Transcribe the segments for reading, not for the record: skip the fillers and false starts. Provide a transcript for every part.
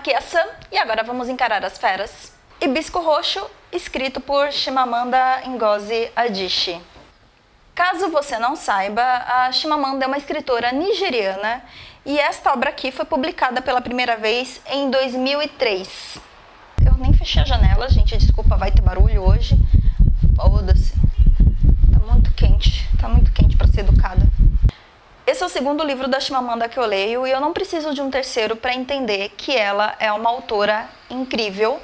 aqui é a Sam e agora vamos encarar as feras. Hibisco Roxo, escrito por Chimamanda Ngozi Adichie. Caso você não saiba, a Chimamanda é uma escritora nigeriana e esta obra aqui foi publicada pela primeira vez em 2003. Eu nem fechei a janela, gente, desculpa, vai ter barulho hoje. Foda-se. Tá muito quente para ser educada. Esse é o segundo livro da Chimamanda que eu leio e eu não preciso de um terceiro para entender que ela é uma autora incrível.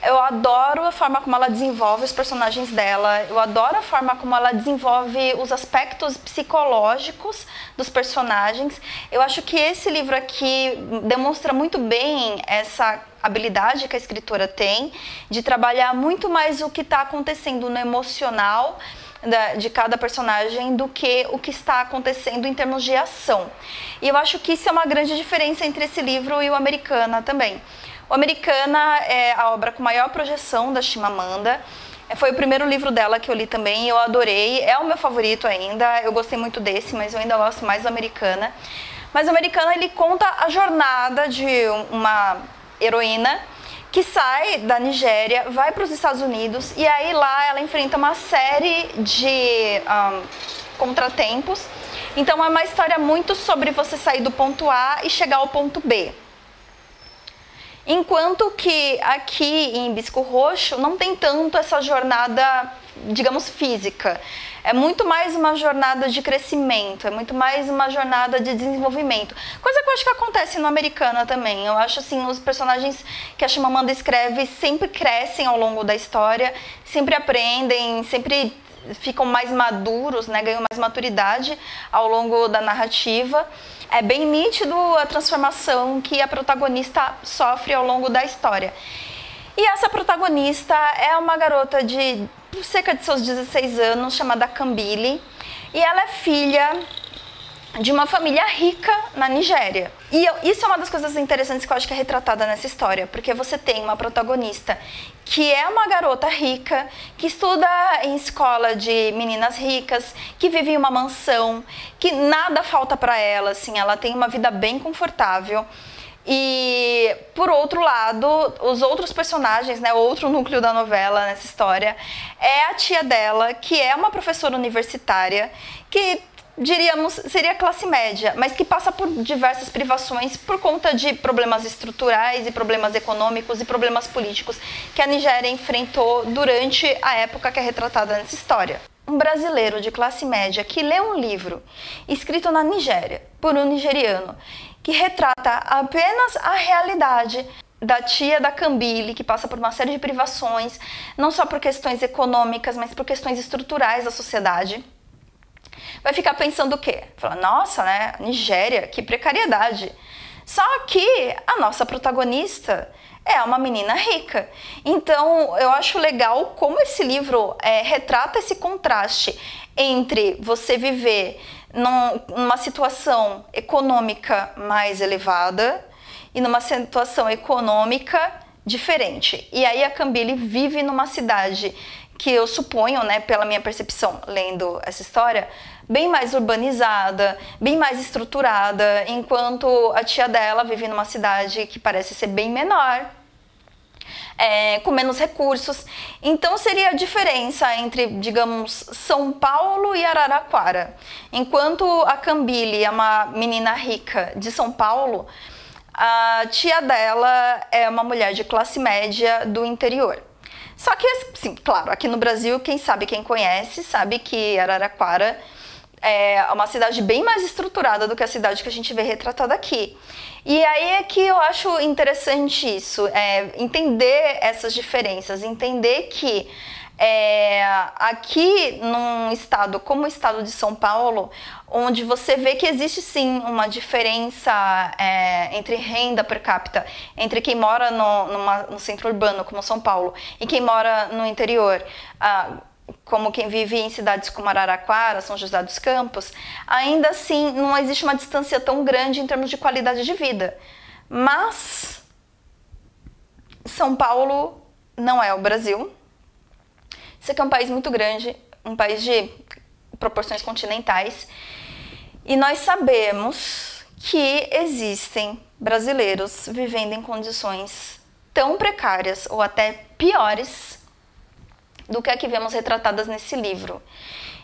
Eu adoro a forma como ela desenvolve os personagens dela, eu adoro a forma como ela desenvolve os aspectos psicológicos dos personagens. Eu acho que esse livro aqui demonstra muito bem essa habilidade que a escritora tem de trabalhar muito mais o que está acontecendo no emocional de cada personagem do que o que está acontecendo em termos de ação. E eu acho que isso é uma grande diferença entre esse livro e o Americana também. O Americana é a obra com maior projeção da Chimamanda. Foi o primeiro livro dela que eu li também, eu adorei. É o meu favorito ainda, eu gostei muito desse, mas eu ainda gosto mais do Americana. Mas o Americana, ele conta a jornada de uma heroína que sai da Nigéria, vai para os Estados Unidos e aí lá ela enfrenta uma série de contratempos. Então é uma história muito sobre você sair do ponto A e chegar ao ponto B. Enquanto que aqui em Hibisco Roxo não tem tanto essa jornada, digamos, física. É muito mais uma jornada de crescimento, é muito mais uma jornada de desenvolvimento. Coisa que eu acho que acontece no Americana também. Eu acho assim, os personagens que a Chimamanda escreve sempre crescem ao longo da história, sempre aprendem, sempre ficam mais maduros, né, ganham mais maturidade ao longo da narrativa. É bem nítido a transformação que a protagonista sofre ao longo da história. E essa protagonista é uma garota de cerca de seus 16 anos, chamada Kambili, e ela é filha de uma família rica na Nigéria. E isso é uma das coisas interessantes que eu acho que é retratada nessa história, porque você tem uma protagonista que é uma garota rica, que estuda em escola de meninas ricas, que vive em uma mansão, que nada falta para ela, assim, ela tem uma vida bem confortável. E, por outro lado, os outros personagens, né, outro núcleo da novela nessa história, é a tia dela, que é uma professora universitária, que diríamos seria classe média, mas que passa por diversas privações por conta de problemas estruturais e problemas econômicos e problemas políticos que a Nigéria enfrentou durante a época que é retratada nessa história. Um brasileiro de classe média que lê um livro escrito na Nigéria por um nigeriano que retrata apenas a realidade da tia da Kambili, que passa por uma série de privações, não só por questões econômicas, mas por questões estruturais da sociedade, vai ficar pensando o quê? Fala, nossa, né, Nigéria, que precariedade. Só que a nossa protagonista é uma menina rica. Então, eu acho legal como esse livro retrata esse contraste entre você viver numa situação econômica mais elevada e numa situação econômica diferente. E aí a Kambili vive numa cidade que eu suponho, né, pela minha percepção, lendo essa história, bem mais urbanizada, bem mais estruturada, enquanto a tia dela vive numa cidade que parece ser bem menor, com menos recursos. Então seria a diferença entre, digamos, São Paulo e Araraquara. Enquanto a Kambili é uma menina rica de São Paulo, a tia dela é uma mulher de classe média do interior. Só que, sim, claro, aqui no Brasil, quem sabe, quem conhece, sabe que Araraquara é uma cidade bem mais estruturada do que a cidade que a gente vê retratada aqui. E aí é que eu acho interessante isso, entender essas diferenças, entender que aqui num estado como o estado de São Paulo, onde você vê que existe sim uma diferença entre renda per capita, entre quem mora no centro urbano, como São Paulo, e quem mora no interior, como quem vive em cidades como Araraquara, São José dos Campos, ainda assim não existe uma distância tão grande em termos de qualidade de vida. Mas São Paulo não é o Brasil. Isso aqui é um país muito grande, um país de proporções continentais, e nós sabemos que existem brasileiros vivendo em condições tão precárias ou até piores do que a que vemos retratadas nesse livro.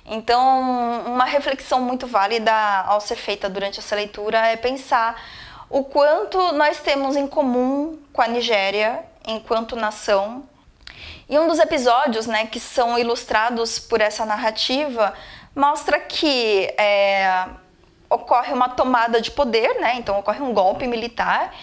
Então, uma reflexão muito válida ao ser feita durante essa leitura é pensar o quanto nós temos em comum com a Nigéria enquanto nação. E um dos episódios, né, que são ilustrados por essa narrativa mostra que ocorre uma tomada de poder, né, então ocorre um golpe militar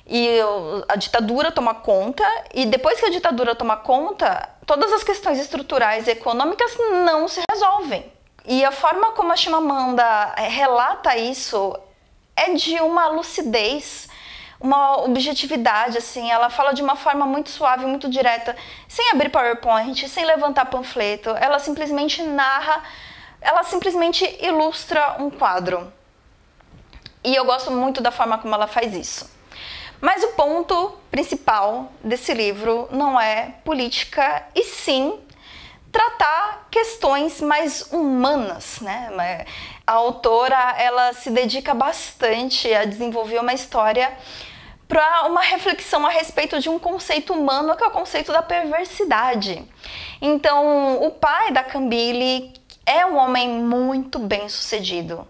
e a ditadura toma conta, e depois que a ditadura toma conta, todas as questões estruturais e econômicas não se resolvem. E a forma como a Chimamanda relata isso é de uma lucidez, uma objetividade, assim. Ela fala de uma forma muito suave, muito direta, sem abrir PowerPoint, sem levantar panfleto. Ela simplesmente narra, ela simplesmente ilustra um quadro. E eu gosto muito da forma como ela faz isso. Mas o ponto principal desse livro não é política, e sim tratar questões mais humanas, né? A autora, ela se dedica bastante a desenvolver uma história para uma reflexão a respeito de um conceito humano, que é o conceito da perversidade. Então, o pai da Kambili é um homem muito bem-sucedido.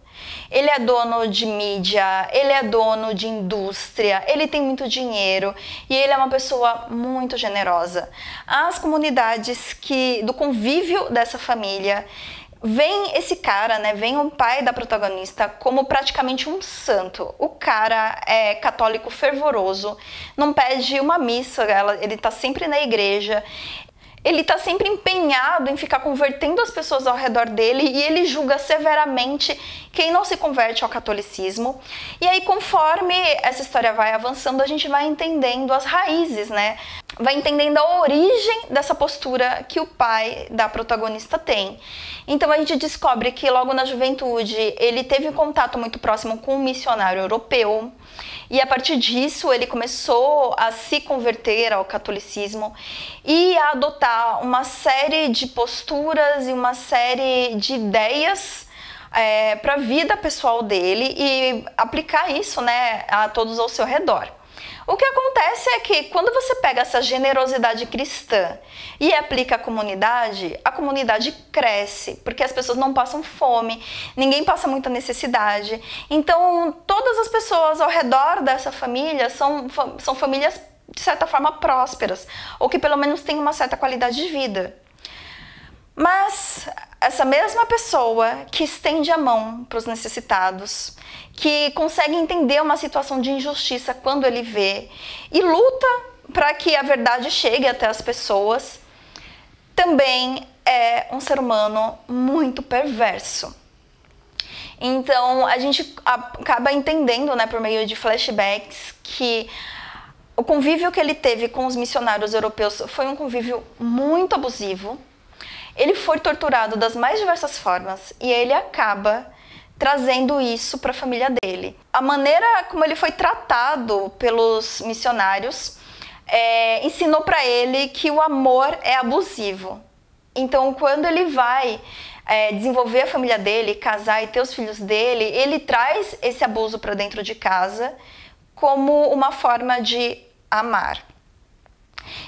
Ele é dono de mídia, ele é dono de indústria, ele tem muito dinheiro e ele é uma pessoa muito generosa. As comunidades do convívio dessa família vem esse cara, né, vem o pai da protagonista como praticamente um santo. O cara é católico fervoroso, não pede uma missa, ele tá sempre na igreja. Ele está sempre empenhado em ficar convertendo as pessoas ao redor dele, e ele julga severamente quem não se converte ao catolicismo. E aí, conforme essa história vai avançando, a gente vai entendendo as raízes, né? Vai entendendo a origem dessa postura que o pai da protagonista tem. Então a gente descobre que logo na juventude ele teve um contato muito próximo com um missionário europeu. E a partir disso ele começou a se converter ao catolicismo e a adotar uma série de posturas e uma série de ideias para a vida pessoal dele e aplicar isso, né, a todos ao seu redor. O que acontece é que quando você pega essa generosidade cristã e aplica à comunidade, a comunidade cresce, porque as pessoas não passam fome, ninguém passa muita necessidade. Então, todas as pessoas ao redor dessa família são famílias, de certa forma, prósperas, ou que pelo menos têm uma certa qualidade de vida. Mas essa mesma pessoa que estende a mão para os necessitados, que consegue entender uma situação de injustiça quando ele vê e luta para que a verdade chegue até as pessoas, também é um ser humano muito perverso. Então a gente acaba entendendo, né, por meio de flashbacks, que o convívio que ele teve com os missionários europeus foi um convívio muito abusivo. Ele foi torturado das mais diversas formas e ele acaba trazendo isso para a família dele. A maneira como ele foi tratado pelos missionários ensinou para ele que o amor é abusivo. Então, quando ele vai desenvolver a família dele, casar e ter os filhos dele, ele traz esse abuso para dentro de casa como uma forma de amar.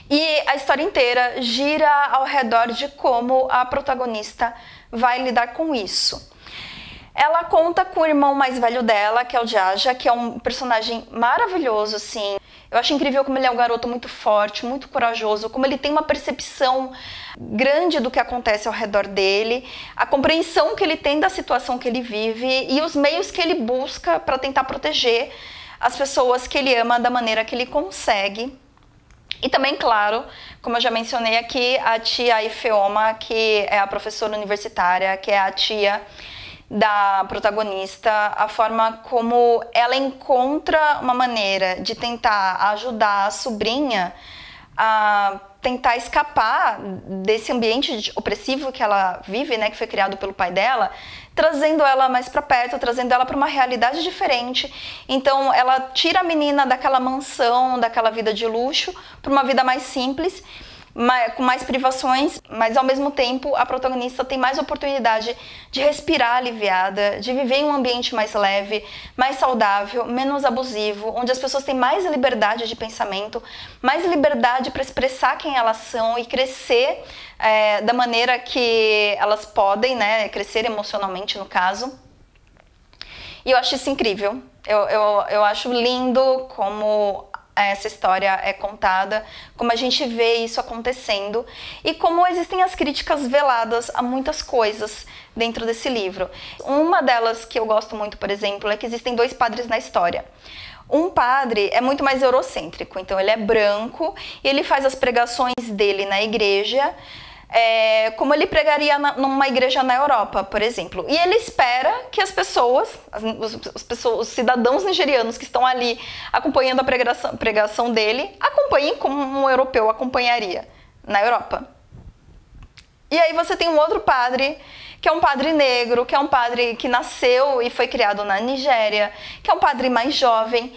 E a história inteira gira ao redor de como a protagonista vai lidar com isso. Ela conta com o irmão mais velho dela, que é o Jaja, que é um personagem maravilhoso, assim. Eu acho incrível como ele é um garoto muito forte, muito corajoso, como ele tem uma percepção grande do que acontece ao redor dele, a compreensão que ele tem da situação que ele vive e os meios que ele busca para tentar proteger as pessoas que ele ama da maneira que ele consegue. E também, claro, como eu já mencionei aqui, a tia Ifeoma, que é a professora universitária, que é a tia da protagonista, a forma como ela encontra uma maneira de tentar ajudar a sobrinha a tentar escapar desse ambiente opressivo que ela vive, né, que foi criado pelo pai dela, trazendo ela mais para perto, trazendo ela para uma realidade diferente. Então ela tira a menina daquela mansão, daquela vida de luxo, para uma vida mais simples. com mais privações, mas ao mesmo tempo a protagonista tem mais oportunidade de respirar aliviada, de viver em um ambiente mais leve, mais saudável, menos abusivo, onde as pessoas têm mais liberdade de pensamento, mais liberdade para expressar quem elas são e crescer da maneira que elas podem, né, crescer emocionalmente no caso. E eu acho isso incrível, eu acho lindo como essa história é contada, como a gente vê isso acontecendo e como existem as críticas veladas a muitas coisas dentro desse livro. Uma delas que eu gosto muito, por exemplo, é que existem 2 padres na história. Um padre é muito mais eurocêntrico, então ele é branco e ele faz as pregações dele na igreja, como ele pregaria numa igreja na Europa, por exemplo. E ele espera que as pessoas, os cidadãos nigerianos que estão ali acompanhando a pregação dele, acompanhem como um europeu acompanharia na Europa. E aí você tem um outro padre, que é um padre negro, que é um padre que nasceu e foi criado na Nigéria, que é um padre mais jovem,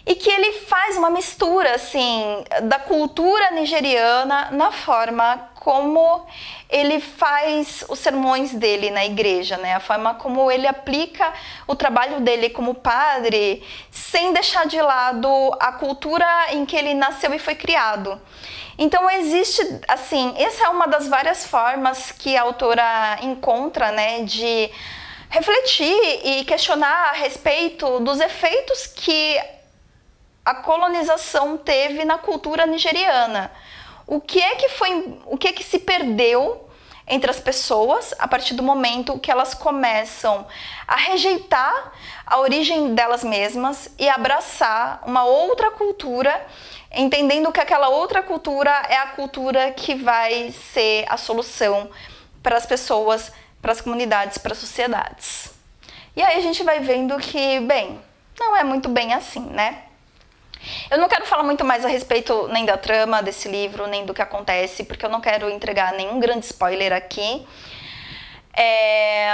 e que ele faz uma mistura, assim, da cultura nigeriana na forma como ele faz os sermões dele na igreja, né? A forma como ele aplica o trabalho dele como padre, sem deixar de lado a cultura em que ele nasceu e foi criado. Então existe, assim, essa é uma das várias formas que a autora encontra, né, de refletir e questionar a respeito dos efeitos que a colonização teve na cultura nigeriana. O que é que se perdeu entre as pessoas a partir do momento que elas começam a rejeitar a origem delas mesmas e abraçar uma outra cultura, entendendo que aquela outra cultura é a cultura que vai ser a solução para as pessoas, para as comunidades, para as sociedades. E aí a gente vai vendo que, bem, não é muito bem assim, né? Eu não quero falar muito mais a respeito nem da trama desse livro, nem do que acontece, porque eu não quero entregar nenhum grande spoiler aqui.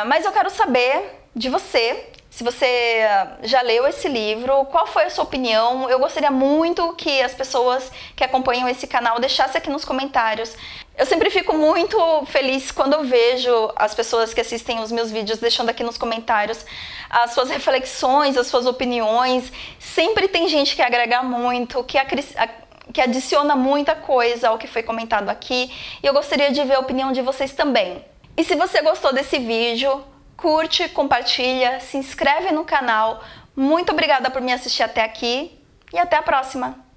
Mas eu quero saber de você, se você já leu esse livro, qual foi a sua opinião? Eu gostaria muito que as pessoas que acompanham esse canal deixassem aqui nos comentários. Eu sempre fico muito feliz quando eu vejo as pessoas que assistem os meus vídeos deixando aqui nos comentários as suas reflexões, as suas opiniões. Sempre tem gente que agrega muito, que adiciona muita coisa ao que foi comentado aqui. E eu gostaria de ver a opinião de vocês também. E se você gostou desse vídeo, curte, compartilha, se inscreve no canal. Muito obrigada por me assistir até aqui e até a próxima!